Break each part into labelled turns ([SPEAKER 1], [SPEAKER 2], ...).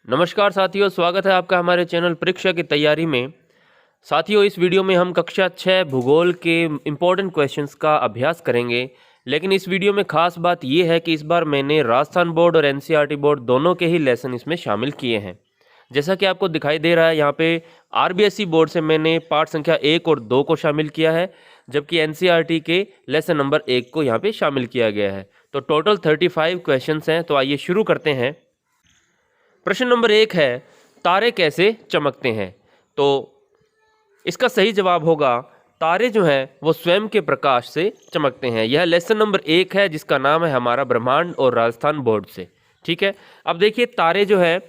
[SPEAKER 1] नमस्कार साथियों, स्वागत है आपका हमारे चैनल परीक्षा की तैयारी में। साथियों, इस वीडियो में हम कक्षा 6 भूगोल के इम्पोर्टेंट क्वेश्चंस का अभ्यास करेंगे। लेकिन इस वीडियो में खास बात यह है कि इस बार मैंने राजस्थान बोर्ड और एनसीईआरटी बोर्ड दोनों के ही लेसन इसमें शामिल किए हैं। जैसा कि आपको दिखाई दे रहा है, यहाँ पे आरबीएसई बोर्ड से मैंने पाठ संख्या 1 और 2 को शामिल किया है, जबकि एनसीईआरटी के लेसन नंबर 1 को यहाँ पे शामिल किया गया है। तो टोटल 35 क्वेश्चंस हैं। तो आइए शुरू करते हैं। प्रश्न नंबर 1 है, तारे कैसे चमकते हैं? तो इसका सही जवाब होगा, तारे जो हैं वो स्वयं के प्रकाश से चमकते हैं। यह लेसन नंबर 1 है, जिसका नाम है हमारा ब्रह्मांड और राजस्थान बोर्ड से। ठीक है, अब देखिए, तारे जो है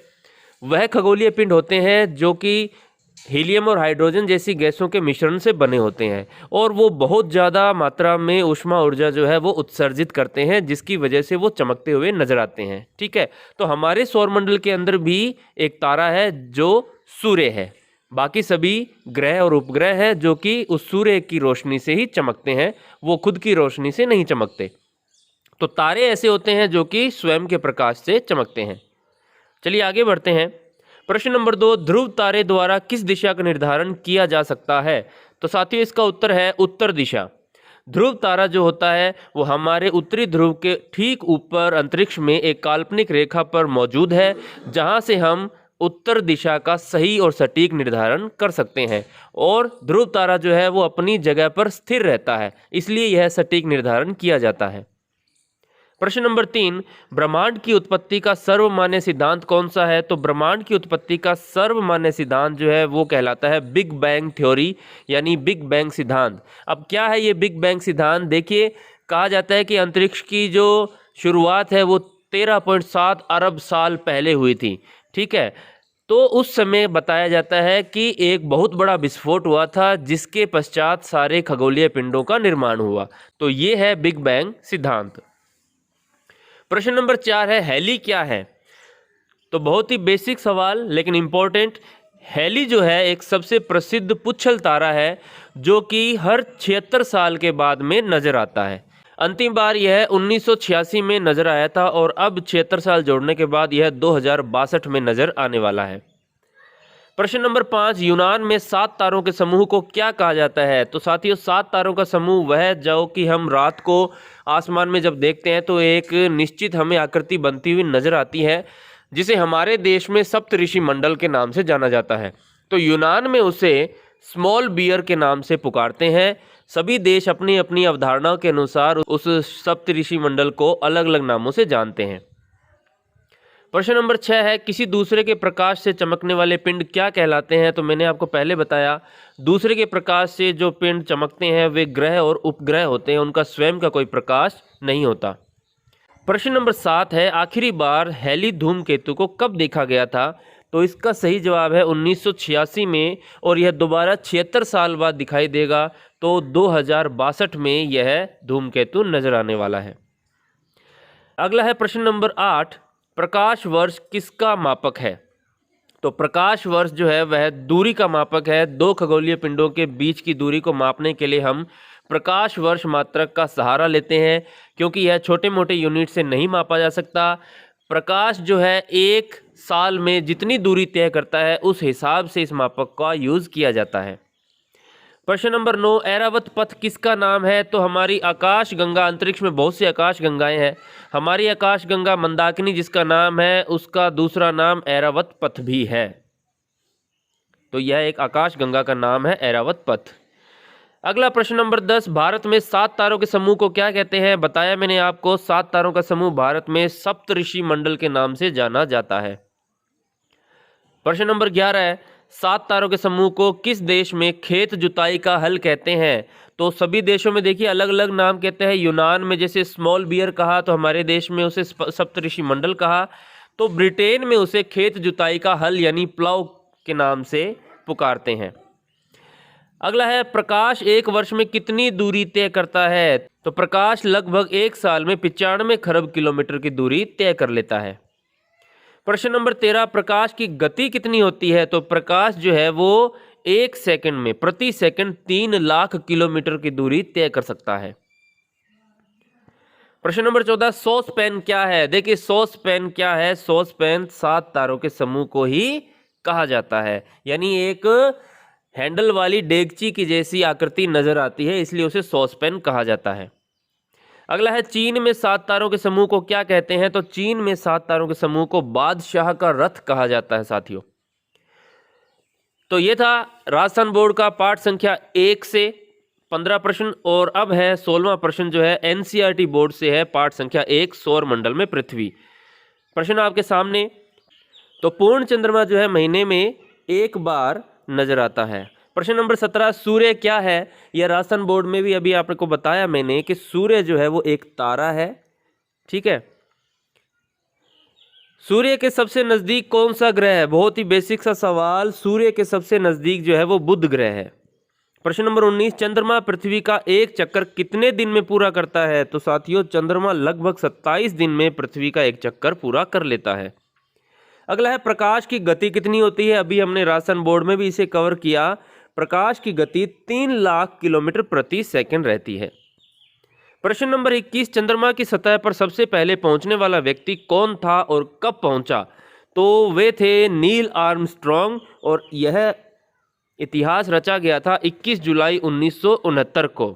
[SPEAKER 1] वह खगोलीय पिंड होते हैं जो कि हीलियम और हाइड्रोजन जैसी गैसों के मिश्रण से बने होते हैं, और वो बहुत ज़्यादा मात्रा में ऊष्मा ऊर्जा जो है वो उत्सर्जित करते हैं, जिसकी वजह से वो चमकते हुए नजर आते हैं। ठीक है, तो हमारे सौरमंडल के अंदर भी एक तारा है जो सूर्य है। बाकी सभी ग्रह और उपग्रह हैं जो कि उस सूर्य की रोशनी से ही चमकते हैं, वो खुद की रोशनी से नहीं चमकते। तो तारे ऐसे होते हैं जो कि स्वयं के प्रकाश से चमकते हैं। चलिए आगे बढ़ते हैं। प्रश्न नंबर 2, ध्रुव तारे द्वारा किस दिशा का निर्धारण किया जा सकता है? तो साथियों, इसका उत्तर है उत्तर दिशा। ध्रुव तारा जो होता है वो हमारे उत्तरी ध्रुव के ठीक ऊपर अंतरिक्ष में एक काल्पनिक रेखा पर मौजूद है, जहां से हम उत्तर दिशा का सही और सटीक निर्धारण कर सकते हैं। और ध्रुव तारा जो है वो अपनी जगह पर स्थिर रहता है, इसलिए यह सटीक निर्धारण किया जाता है। प्रश्न नंबर 3, ब्रह्मांड की उत्पत्ति का सर्वमान्य सिद्धांत कौन सा है? तो ब्रह्मांड की उत्पत्ति का सर्वमान्य सिद्धांत जो है वो कहलाता है बिग बैंग थ्योरी, यानी बिग बैंग सिद्धांत। अब क्या है ये बिग बैंग सिद्धांत? देखिए, कहा जाता है कि अंतरिक्ष की जो शुरुआत है वो 13.7 अरब साल पहले हुई थी। ठीक है, तो उस समय बताया जाता है कि एक बहुत बड़ा विस्फोट हुआ था, जिसके पश्चात सारे खगोलीय पिंडों का निर्माण हुआ। तो ये है बिग बैंग सिद्धांत। प्रश्न नंबर 4 है, हेली क्या है? तो बहुत ही बेसिक सवाल लेकिन इंपॉर्टेंट। हेली जो है एक सबसे प्रसिद्ध पुच्छल तारा है जो कि हर 76 साल के बाद में नजर आता है। अंतिम बार यह 1986 में नजर आया था, और अब 76 साल जोड़ने के बाद यह 2062 में नजर आने वाला है। प्रश्न नंबर 5, यूनान में 7 तारों के समूह को क्या कहा जाता है? तो साथियों, 7 तारों का समूह वह जो कि हम रात को आसमान में जब देखते हैं तो एक निश्चित हमें आकृति बनती हुई नजर आती है, जिसे हमारे देश में सप्तऋषि मंडल के नाम से जाना जाता है। तो यूनान में उसे स्मॉल बियर के नाम से पुकारते हैं। सभी देश अपनी अपनी अवधारणाओं के अनुसार उस सप्तऋषि मंडल को अलग अलग नामों से जानते हैं। प्रश्न नंबर 6 है, किसी दूसरे के प्रकाश से चमकने वाले पिंड क्या कहलाते हैं? तो मैंने आपको पहले बताया, दूसरे के प्रकाश से जो पिंड चमकते हैं वे ग्रह और उपग्रह होते हैं, उनका स्वयं का कोई प्रकाश नहीं होता। प्रश्न नंबर 7 है, आखिरी बार हेली धूमकेतु को कब देखा गया था? तो इसका सही जवाब है 1986 में, और यह दोबारा 76 साल बाद दिखाई देगा। तो 2062 में यह धूमकेतु नजर आने वाला है। अगला है प्रश्न नंबर 8, प्रकाश वर्ष किसका मापक है? तो प्रकाश वर्ष जो है वह दूरी का मापक है। दो खगोलीय पिंडों के बीच की दूरी को मापने के लिए हम प्रकाश वर्ष मात्रक का सहारा लेते हैं, क्योंकि यह छोटे मोटे यूनिट से नहीं मापा जा सकता। प्रकाश जो है एक साल में जितनी दूरी तय करता है उस हिसाब से इस मापक का यूज किया जाता है। प्रश्न नंबर 9, ऐरावत पथ किसका नाम है? तो हमारी आकाश गंगा, अंतरिक्ष में बहुत सी आकाश गंगाएं हैं। हमारी आकाश गंगा मंदाकिनी जिसका नाम है, उसका दूसरा नाम ऐरावत पथ भी है। तो यह एक आकाश गंगा का नाम है, ऐरावत पथ। अगला प्रश्न नंबर 10, भारत में 7 तारों के समूह को क्या कहते हैं? बताया मैंने आपको, 7 तारों का समूह भारत में सप्तऋषि मंडल के नाम से जाना जाता है। प्रश्न नंबर 11 है, 7 तारों के समूह को किस देश में खेत जुताई का हल कहते हैं? तो सभी देशों में देखिए अलग अलग नाम कहते हैं। यूनान में जैसे स्मॉल बियर कहा, तो हमारे देश में उसे सप्तऋषि मंडल कहा। तो ब्रिटेन में उसे खेत जुताई का हल यानी प्लाउ के नाम से पुकारते हैं। अगला है, प्रकाश एक वर्ष में कितनी दूरी तय करता है? तो प्रकाश लगभग एक साल में 95 खरब किलोमीटर की दूरी तय कर लेता है। प्रश्न नंबर 13, प्रकाश की गति कितनी होती है? तो प्रकाश जो है वो एक सेकंड में प्रति सेकंड 3 लाख किलोमीटर की दूरी तय कर सकता है। प्रश्न नंबर 14, सॉस पैन क्या है? देखिए सॉस पैन क्या है? सॉस पैन 7 तारों के समूह को ही कहा जाता है, यानी एक हैंडल वाली डेगची की जैसी आकृति नजर आती है, इसलिए उसे सॉस पैन कहा जाता है। अगला है, चीन में 7 तारों के समूह को क्या कहते हैं? तो चीन में 7 तारों के समूह को बादशाह का रथ कहा जाता है साथियों। तो ये था राजस्थान बोर्ड का पाठ संख्या 1 से 15 प्रश्न, और अब है 16वां प्रश्न जो है एनसीईआरटी बोर्ड से है, पाठ संख्या 1, सौर मंडल में पृथ्वी। प्रश्न आपके सामने। तो पूर्ण चंद्रमा जो है महीने में एक बार नजर आता है। प्रश्न नंबर 17, सूर्य क्या है? यह राजस्थान बोर्ड में भी अभी आपको बताया मैंने कि सूर्य जो है वो एक तारा है, ठीक है। सूर्य के सबसे नजदीक कौन सा ग्रह है? बहुत ही बेसिक सा सवाल। सूर्य के सबसे नजदीक जो है वो बुध ग्रह है। प्रश्न नंबर 19, चंद्रमा पृथ्वी का एक चक्कर कितने दिन में पूरा करता है? तो साथियों चंद्रमा लगभग 27 दिन में पृथ्वी का एक चक्कर पूरा कर लेता है। अगला है, प्रकाश की गति कितनी होती है? अभी हमने राजस्थान बोर्ड में भी इसे कवर किया। प्रकाश की गति 3 लाख किलोमीटर प्रति सेकंड रहती है। प्रश्न नंबर 21, चंद्रमा की सतह पर सबसे पहले पहुंचने वाला व्यक्ति कौन था और कब पहुंचा? तो वे थे नील आर्मस्ट्रॉन्ग, और यह इतिहास रचा गया था 21 जुलाई 1969 को।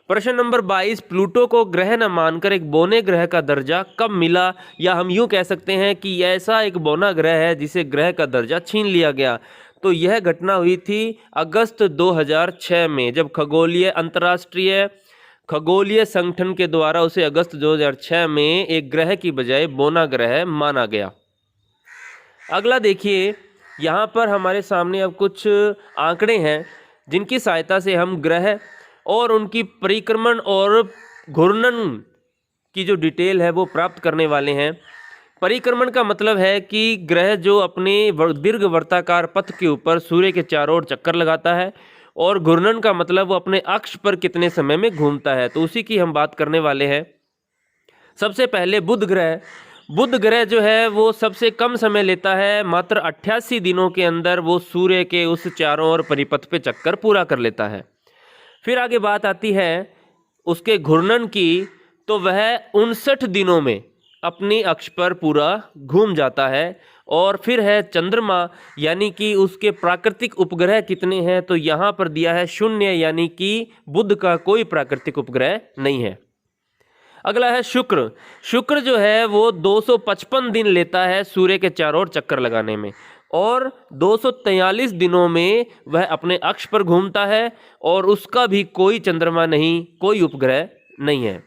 [SPEAKER 1] प्रश्न नंबर 22, प्लूटो को ग्रह न मानकर एक बौने ग्रह का दर्जा कब मिला? या हम यूं कह सकते हैं कि ऐसा एक बौना ग्रह है जिसे ग्रह का दर्जा छीन लिया गया। तो यह घटना हुई थी अगस्त 2006 में, जब अंतर्राष्ट्रीय खगोलीय संगठन के द्वारा उसे अगस्त 2006 में एक ग्रह की बजाय बौना ग्रह माना गया। अगला देखिए, यहाँ पर हमारे सामने अब कुछ आंकड़े हैं जिनकी सहायता से हम ग्रह और उनकी परिक्रमण और घूर्णन की जो डिटेल है वो प्राप्त करने वाले हैं। परिक्रमण का मतलब है कि ग्रह जो अपने दीर्घ वर्ताकार पथ के ऊपर सूर्य के चारों ओर चक्कर लगाता है, और घूर्णन का मतलब वो अपने अक्ष पर कितने समय में घूमता है, तो उसी की हम बात करने वाले हैं। सबसे पहले बुध ग्रह। बुध ग्रह जो है वो सबसे कम समय लेता है, मात्र 88 दिनों के अंदर वो सूर्य के उस चारों ओर परिपथ पे चक्कर पूरा कर लेता है। फिर आगे बात आती है उसके घूर्णन की, तो वह 59 दिनों में अपनी अक्ष पर पूरा घूम जाता है। और फिर है चंद्रमा, यानी कि उसके प्राकृतिक उपग्रह कितने हैं? तो यहाँ पर दिया है 0, यानी कि बुध का कोई प्राकृतिक उपग्रह नहीं है। अगला है शुक्र। शुक्र जो है वो 255 दिन लेता है सूर्य के चारों ओर चक्कर लगाने में, और 243 दिनों में वह अपने अक्ष पर घूमता है, और उसका भी कोई चंद्रमा नहीं, कोई उपग्रह नहीं है।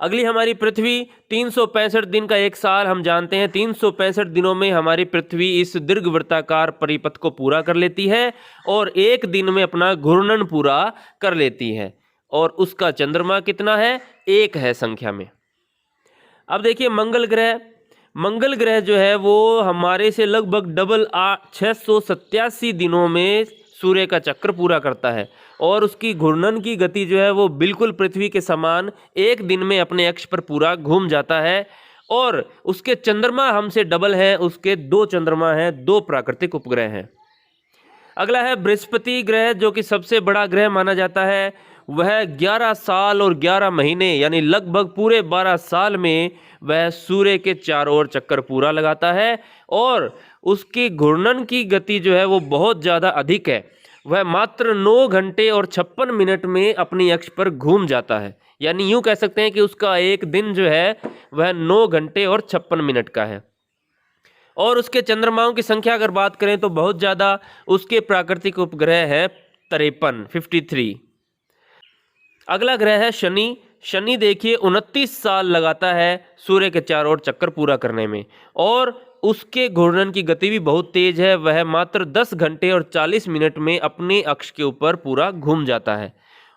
[SPEAKER 1] अगली हमारी पृथ्वी। 365 दिन का एक साल हम जानते हैं। 365 दिनों में हमारी पृथ्वी इस दीर्घवृत्ताकार परिपथ को पूरा कर लेती है, और एक दिन में अपना घूर्णन पूरा कर लेती है, और उसका चंद्रमा कितना है? 1 है संख्या में। अब देखिए मंगल ग्रह। मंगल ग्रह जो है वो हमारे से लगभग डबल 687 दिनों में सूर्य का चक्र पूरा करता है, और उसकी घूर्णन की गति जो है वो बिल्कुल पृथ्वी के समान एक दिन में अपने अक्ष पर पूरा घूम जाता है, और उसके चंद्रमा हमसे डबल है, उसके 2 चंद्रमा हैं, 2 प्राकृतिक उपग्रह हैं। अगला है बृहस्पति ग्रह, जो कि सबसे बड़ा ग्रह माना जाता है। वह 11 साल और 11 महीने यानी लगभग पूरे 12 साल में वह सूर्य के चारों ओर चक्कर पूरा लगाता है, और उसकी घूर्णन की गति जो है वो बहुत ज़्यादा अधिक है। वह मात्र 9 घंटे और 56 मिनट में अपनी अक्ष पर घूम जाता है, यानी यूं कह सकते हैं कि उसका एक दिन जो है वह 9 घंटे और 56 मिनट का है। और उसके चंद्रमाओं की संख्या अगर बात करें तो बहुत ज़्यादा। उसके प्राकृतिक उपग्रह है 53। अगला ग्रह है शनि। शनि देखिए 29 साल लगाता है सूर्य के चारों ओर चक्कर पूरा करने में, और उसके घूर्णन की गति भी बहुत तेज है। वह मात्र 10 घंटे और 40 मिनट में अपने अक्ष के ऊपर पूरा घूम जाता है,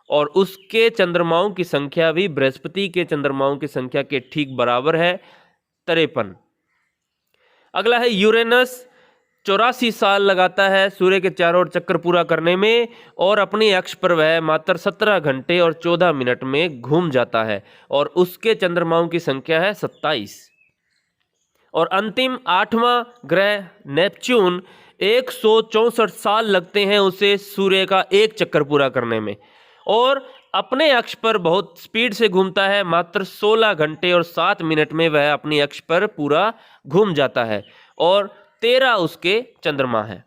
[SPEAKER 1] और उसके चंद्रमाओं की संख्या भी बृहस्पति के चंद्रमाओं की संख्या के ठीक बराबर है, 53। अगला है यूरेनस। 84 साल लगाता है सूर्य के चारों ओर चक्कर पूरा करने में, और अपने अक्ष पर वह मात्र 17 घंटे और 14 मिनट में घूम जाता है, और उसके चंद्रमाओं की संख्या है 27। और अंतिम 8वां ग्रह नेपच्यून। 164 साल लगते हैं उसे सूर्य का एक चक्कर पूरा करने में, और अपने अक्ष पर बहुत स्पीड से घूमता है, मात्र 16 घंटे और 7 मिनट में वह अपनी अक्ष पर पूरा घूम जाता है और 13 उसके चंद्रमा है।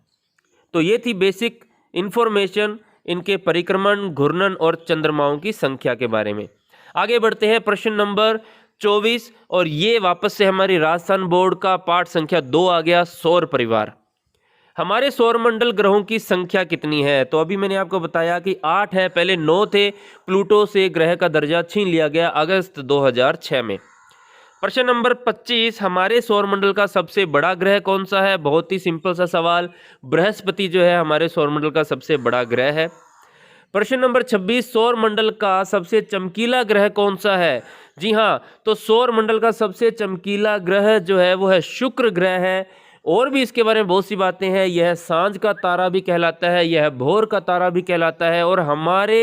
[SPEAKER 1] तो ये थी बेसिक इन्फॉर्मेशन इनके परिक्रमण, घूर्णन और चंद्रमाओं की संख्या के बारे में। आगे बढ़ते हैं प्रश्न नंबर 24 और ये वापस से हमारी राजस्थान बोर्ड का पाठ संख्या 2 आ गया, सौर परिवार। हमारे सौरमंडल ग्रहों की संख्या कितनी है? तो अभी मैंने आपको बताया कि 8 है, पहले 9 थे, प्लूटो से ग्रह का दर्जा छीन लिया गया अगस्त 2006 में। प्रश्न नंबर 25, हमारे सौरमंडल का सबसे बड़ा ग्रह कौन सा है? बहुत ही सिंपल सा सवाल, बृहस्पति जो है हमारे सौरमंडल का सबसे बड़ा ग्रह है। प्रश्न नंबर 26, सौरमंडल का सबसे चमकीला ग्रह कौन सा है? जी हाँ, तो सौरमंडल का सबसे चमकीला ग्रह जो है वो है शुक्र ग्रह है। और भी इसके बारे में बहुत सी बातें हैं, यह सांझ का तारा भी कहलाता है, यह भोर का तारा भी कहलाता है और हमारे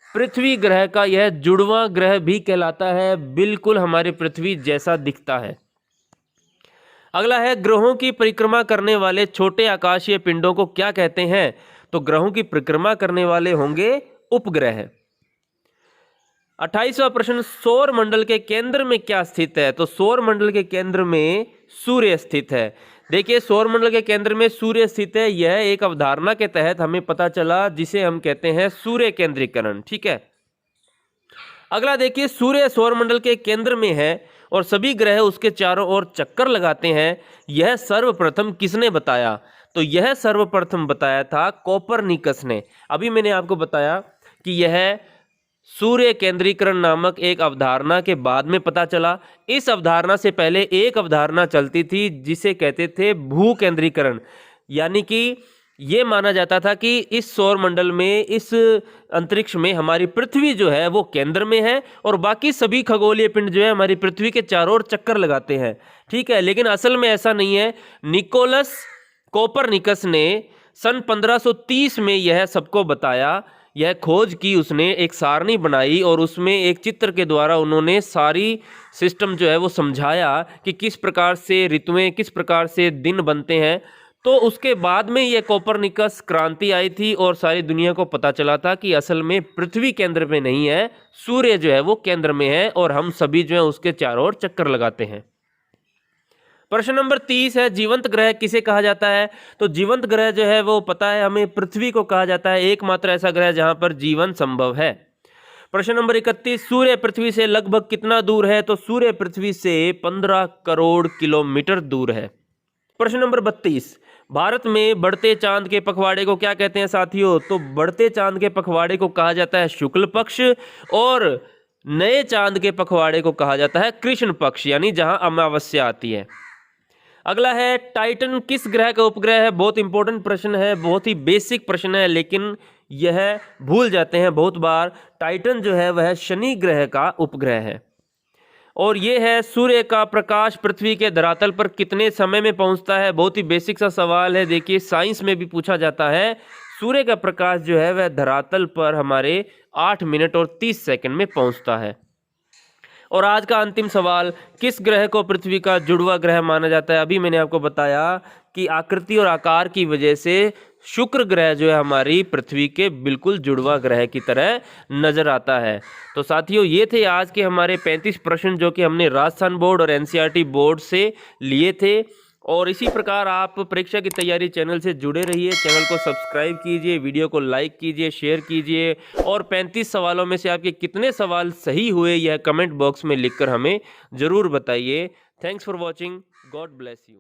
[SPEAKER 1] पृथ्वी ग्रह का यह जुड़वां ग्रह भी कहलाता है, बिल्कुल हमारे पृथ्वी जैसा दिखता है। अगला है, ग्रहों की परिक्रमा करने वाले छोटे आकाशीय पिंडों को क्या कहते हैं? तो ग्रहों की परिक्रमा करने वाले होंगे उपग्रह। 28वां प्रश्न, सौर मंडल के केंद्र में क्या स्थित है? तो सौर मंडल के केंद्र में सूर्य स्थित है। देखिए, सौर मंडल के केंद्र में सूर्य स्थित है, यह एक अवधारणा के तहत हमें पता चला जिसे हम कहते हैं सूर्य केंद्रीकरण। ठीक है। अगला देखिए, सूर्य सौर मंडल के केंद्र में है और सभी ग्रह उसके चारों ओर चक्कर लगाते हैं, यह सर्वप्रथम किसने बताया? तो यह सर्वप्रथम बताया था कोपरनिकस ने। अभी मैंने आपको बताया कि यह सूर्य केंद्रीकरण नामक एक अवधारणा के बाद में पता चला। इस अवधारणा से पहले एक अवधारणा चलती थी जिसे कहते थे भू केंद्रीकरण, यानी कि ये माना जाता था कि इस सौर मंडल में, इस अंतरिक्ष में हमारी पृथ्वी जो है वो केंद्र में है और बाकी सभी खगोलीय पिंड जो है हमारी पृथ्वी के चारों ओर चक्कर लगाते हैं। ठीक है, लेकिन असल में ऐसा नहीं है। निकोलस कोपरनिकस ने सन 1530 में यह सबको बताया, यह खोज की, उसने एक सारणी बनाई और उसमें एक चित्र के द्वारा उन्होंने सारी सिस्टम जो है वो समझाया कि किस प्रकार से ऋतुएं, किस प्रकार से दिन बनते हैं। तो उसके बाद में यह कोपरनिकस क्रांति आई थी और सारी दुनिया को पता चला था कि असल में पृथ्वी केंद्र में नहीं है, सूर्य जो है वो केंद्र में है और हम सभी जो है उसके चारों ओर चक्कर लगाते हैं। प्रश्न नंबर 30 है, जीवंत ग्रह किसे कहा जाता है? तो जीवंत ग्रह जो है वो पता है हमें, पृथ्वी को कहा जाता है, एकमात्र ऐसा ग्रह जहां पर जीवन संभव है। प्रश्न नंबर 31, सूर्य पृथ्वी से लगभग कितना दूर है? तो सूर्य पृथ्वी से 15 करोड़ किलोमीटर दूर है। प्रश्न नंबर 32, भारत में बढ़ते चांद के पखवाड़े को क्या कहते हैं साथियों? तो बढ़ते चांद के पखवाड़े को कहा जाता है शुक्ल पक्ष और नए चांद के पखवाड़े को कहा जाता है कृष्ण पक्ष, यानी जहां अमावस्या आती है। अगला है, टाइटन किस ग्रह का उपग्रह है? बहुत इंपॉर्टेंट प्रश्न है, बहुत ही बेसिक प्रश्न है, लेकिन यह भूल जाते हैं बहुत बार। टाइटन जो है वह शनि ग्रह का उपग्रह है। और ये है, सूर्य का प्रकाश पृथ्वी के धरातल पर कितने समय में पहुंचता है? बहुत ही बेसिक सा सवाल है, देखिए साइंस में भी पूछा जाता है। सूर्य का प्रकाश जो है वह धरातल पर हमारे 8 मिनट और 30 सेकंड में पहुंचता है। और आज का अंतिम सवाल, किस ग्रह को पृथ्वी का जुड़वा ग्रह माना जाता है? अभी मैंने आपको बताया कि आकृति और आकार की वजह से शुक्र ग्रह जो है हमारी पृथ्वी के बिल्कुल जुड़वा ग्रह की तरह नजर आता है। तो साथियों, ये थे आज के हमारे 35 प्रश्न जो कि हमने राजस्थान बोर्ड और एनसीईआरटी बोर्ड से लिए थे। और इसी प्रकार आप परीक्षा की तैयारी चैनल से जुड़े रहिए, चैनल को सब्सक्राइब कीजिए, वीडियो को लाइक कीजिए, शेयर कीजिए और 35 सवालों में से आपके कितने सवाल सही हुए यह कमेंट बॉक्स में लिखकर हमें ज़रूर बताइए। Thanks for watching, God bless you.